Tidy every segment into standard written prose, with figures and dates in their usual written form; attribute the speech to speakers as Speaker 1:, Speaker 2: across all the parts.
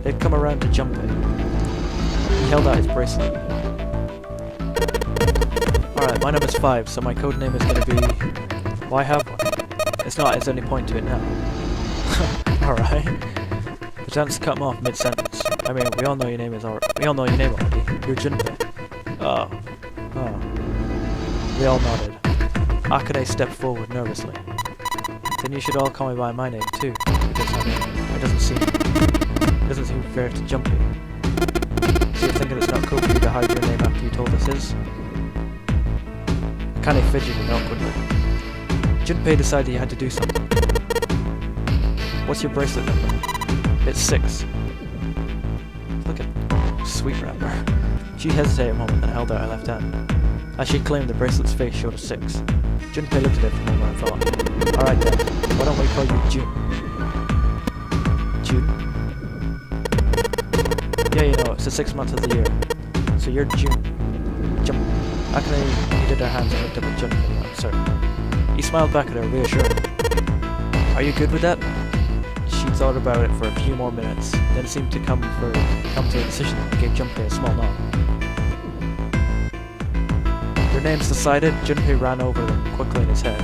Speaker 1: They'd come around to Junpei. He held out his bracelet. Alright, my number's 5, so my code name is gonna be... Why have one? It's not, there's any point to it now. Alright. Pretend to cut him off mid-sentence. I mean, we all know your name already. You're Junpei. Oh. They all nodded. Akane stepped forward nervously. Then you should all call me by my name too, because I mean, it doesn't seem fair to Junpei. So you're thinking it's not cool for you to hide your name after you told us his? Akane fidgeted awkwardly. Junpei decided he had to do something. What's your bracelet number? It's 6. Look at sweet wrapper. She hesitated a moment and held out her left hand. As she claimed, the bracelet's face showed a 6. Junpei looked at it for a moment and thought, alright then, why don't we call you June? June? Yeah, you know, it's the 6th month of the year. So you're June. Akane needed her hands and looked up at Junpei, uncertain. He smiled back at her, reassuring. Are you good with that? She thought about it for a few more minutes, then seemed to come to a decision and gave Junpei a small nod. Their names decided, Junpei ran over them quickly in his head.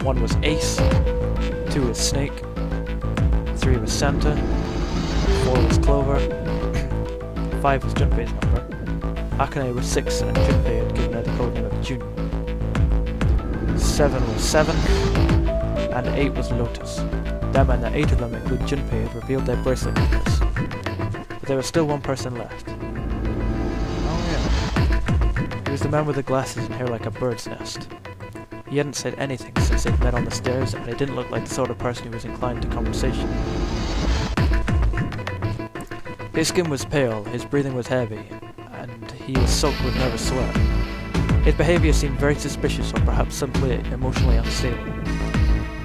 Speaker 1: 1 was Ace, 2 was Snake, 3 was Santa, 4 was Clover, 5 was Junpei's number. Akane was 6 and Junpei had given her the code name of June. 7 was 7, and 8 was Lotus. That meant that 8 of them, including Junpei, had revealed their bracelet numbers. But there was still one person left. Oh yeah. He was the man with the glasses and hair like a bird's nest. He hadn't said anything since they'd met on the stairs, and he didn't look like the sort of person who was inclined to conversation. His skin was pale, his breathing was heavy, and he was soaked with nervous sweat. His behaviour seemed very suspicious, or perhaps simply emotionally unstable.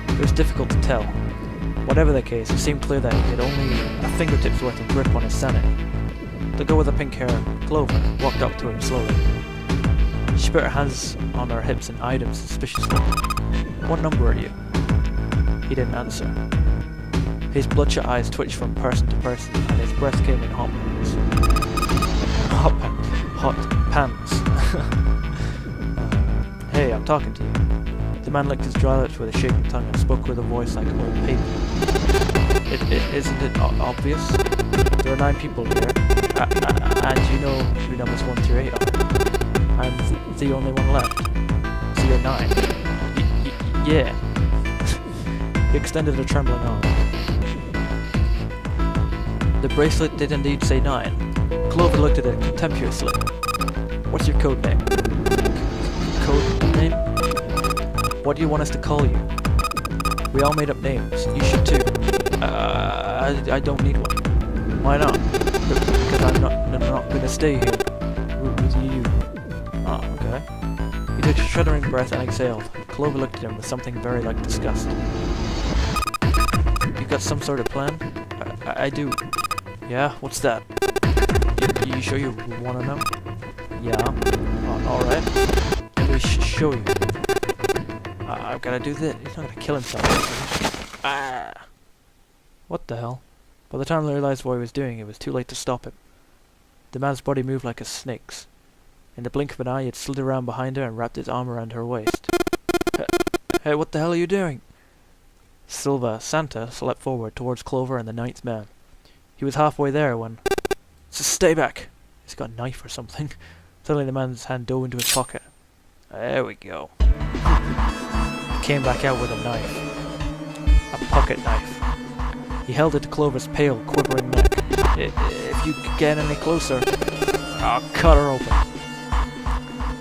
Speaker 1: It was difficult to tell. Whatever the case, it seemed clear that he had only a fingertip's worth of grip on his sanity. The girl with the pink hair, Clover, walked up to him slowly. She put her hands on her hips and eyed him suspiciously. What number are you? He didn't answer. His bloodshot eyes twitched from person to person, and his breath came in hot pants. Hot pants. Hey, I'm talking to you. The man licked his dry lips with a shaking tongue and spoke with a voice like old paper. Isn't it obvious? There are 9 people here, and you know who numbers 1 through 8 are. I'm the only one left. So you're 9. Yeah. He extended a trembling arm. The bracelet did indeed say 9. Clover looked at it contemptuously. What's your code name? Code name? What do you want us to call you? We all made up names. You should too. I don't need one. Why not? Because I'm not gonna stay here with you. Oh, okay. He took a shuddering breath and exhaled. Clover looked at him with something very like disgust. You got some sort of plan? I do. Yeah? What's that? You sure you wanna know? Yeah. Alright. Let me show you. I've gotta do this. He's not gonna kill himself. Ah! What the hell? By the time I realized what he was doing, it was too late to stop him. The man's body moved like a snake's. In the blink of an eye, he had slid around behind her and wrapped his arm around her waist. Hey, what the hell are you doing? Santa, leapt forward towards Clover and the 9th man. He was halfway there when... Stay back! He's got a knife or something. Suddenly the man's hand dove into his pocket. There we go. He came back out with a knife. A pocket knife. He held it to Clover's pale, quivering neck. If you get any closer, I'll cut her open.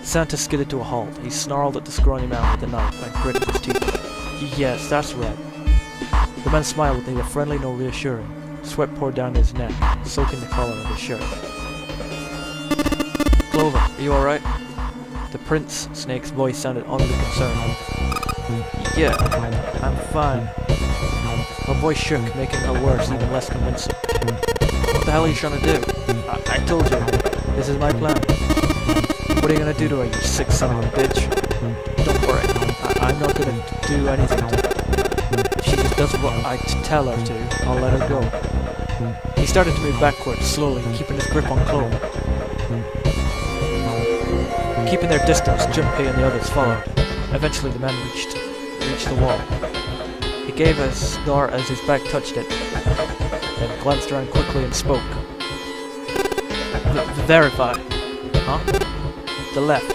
Speaker 1: Santa skidded to a halt. He snarled at the scrawny man with the knife and gritted his teeth. Yes, that's right. The man smiled with neither friendly nor reassuring. Sweat poured down his neck, soaking the collar of his shirt. Clover, are you alright? The Prince Snake's voice sounded oddly concerned. Yeah, I'm fine. Her voice shook, making her words even less convincing. What the hell are you trying to do? I told you, this is my plan. What are you gonna do to her, you sick son of a bitch? Don't worry, I'm not gonna do anything to her. If she just does what I tell her to, I'll let her go. He started to move backwards, slowly, keeping his grip on Clover. Keeping their distance, Junpei and the others followed. Eventually the man reached the wall. He gave a snort as his back touched it, then glanced around quickly and spoke. Verify. Huh? The left.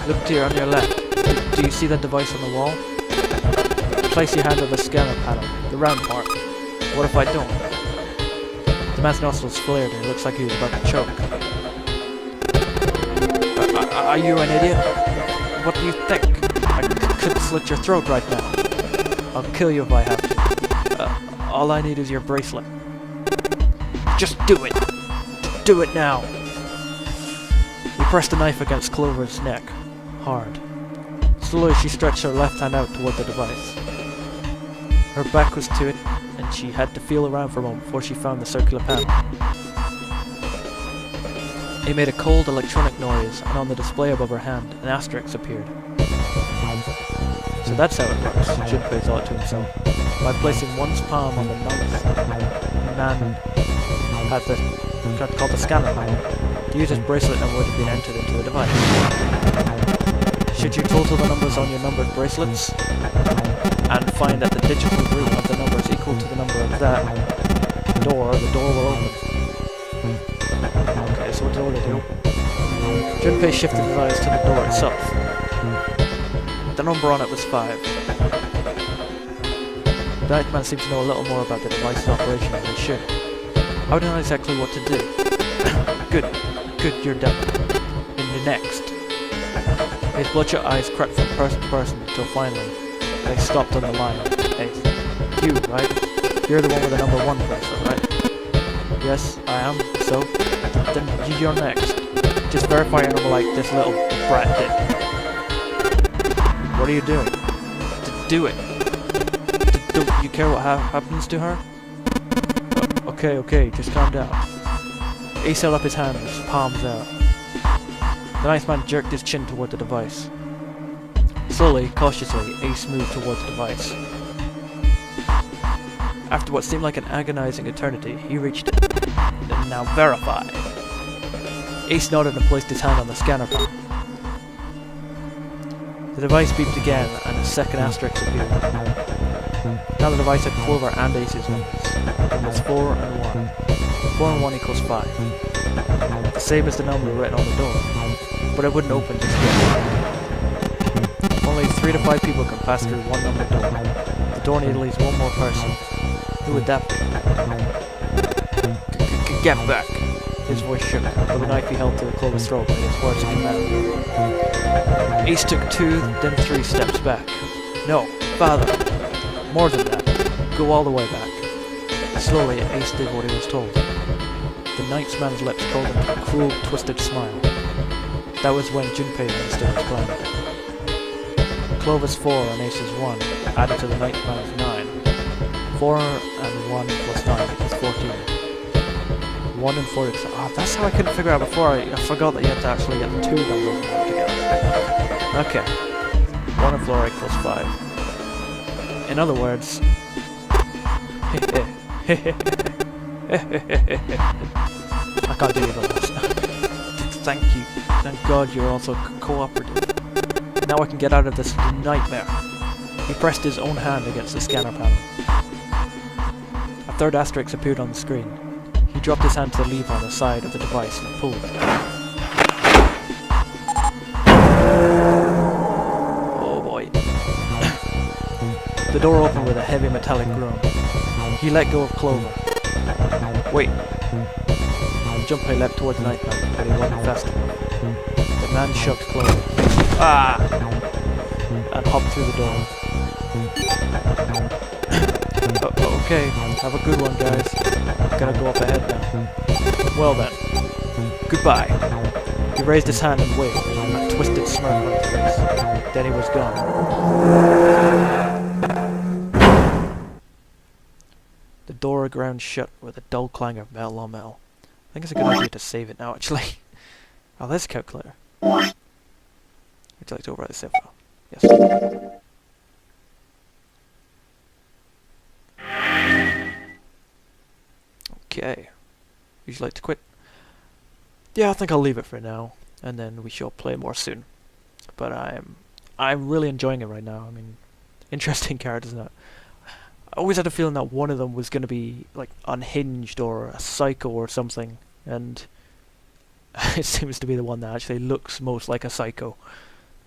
Speaker 1: Look on your left. Do you see that device on the wall? Place your hand on the scanner panel, the round part. What if I don't? The man's nostrils flared and it looks like he was about to choke. Are you an idiot? What do you think? I could slit your throat right now. I'll kill you if I have to. All I need is your bracelet. Just do it! Do it now! He pressed the knife against Clover's neck, hard. Slowly she stretched her left hand out toward the device. Her back was to it, and she had to feel around for a moment before she found the circular panel. It made a cold electronic noise, and on the display above her hand, an asterisk appeared. So that's how it works, Junpei thought to himself. By placing one's palm on the man had called the scanner panel. The user's bracelet number would have been entered into the device. Should you total the numbers on your numbered bracelets and find that the digital root of the number is equal to the number of that door, the door will open. Okay, so what door did it open? Junpei shifted his eyes to the door itself. The number on it was 5. The Nightman seemed to know a little more about the device's operation than he should. I don't know exactly what to do. Good, you're done. In the next. His bloodshot eyes crept from person to person until finally they stopped on the line. Hey, you, right? You're the one with the number 1 bracelet, right? Yes, I am. So, then you're next. Just verify your number like this little brat did. What are you doing? Do it. Don't you care what happens to her? Okay, just calm down. Ace held up his hands, palms out. The nice man jerked his chin toward the device. Slowly, cautiously, Ace moved toward the device. After what seemed like an agonizing eternity, he reached it. Now verify. Ace nodded and placed his hand on the scanner panel. The device beeped again, and a second asterisk appeared. Now the device had Clover and Ace's numbers. Numbers 4 and 1. 4 and 1 equals 5. The same as the number written on the door. But it wouldn't open just yet. Only 3 to 5 people can pass through one numbered door. The door needed at least one more person. Who would that be? Get back! His voice shook, but the knife he held to the Clover's throat made his words a command. Ace took 2, then 3 steps back. No, farther. More than that. Go all the way back. Slowly, Ace did what he was told. The Knight's man's lips curled into a cruel, twisted smile. That was when Junpei understood his plan. Clover's 4 and Ace's 1 added to the Knight's man's 9. 4 and 1 plus 9 equals 14. 1 and 4 equals... that's how I couldn't figure out before. I forgot that you had to actually get the 2 numbers together. Okay. 1 and 4 equals 5. In other words... I can't do the rest. Thank you. Thank God you're also cooperative. Now I can get out of this nightmare. He pressed his own hand against the scanner panel. A third asterisk appeared on the screen. He dropped his hand to the lever on the side of the device and pulled. Oh boy. The door opened with a heavy metallic groan. He let go of Clover. Wait. Junpei leapt toward the Nightman, but he wasn't fast enough. The man shoved Clover. And hopped through the door. Okay, have a good one, guys. Gonna go up ahead now. Well then, goodbye. He raised his hand and waved, a twisted smirk on his face. Then he was gone. The door ground shut with a dull clang of metal on metal. I think it's a good idea to save it now, actually. Oh, there's a calculator. Would you like to overwrite the save file? Yes. Okay. Would you like to quit? Yeah, I think I'll leave it for now, and then we shall play more soon. But I'm really enjoying it right now. I mean, interesting characters now. I always had a feeling that one of them was going to be like unhinged or a psycho or something, and it seems to be the one that actually looks most like a psycho.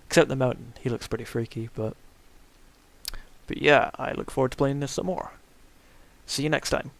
Speaker 1: Except the mountain, he looks pretty freaky, but yeah, I look forward to playing this some more. See you next time.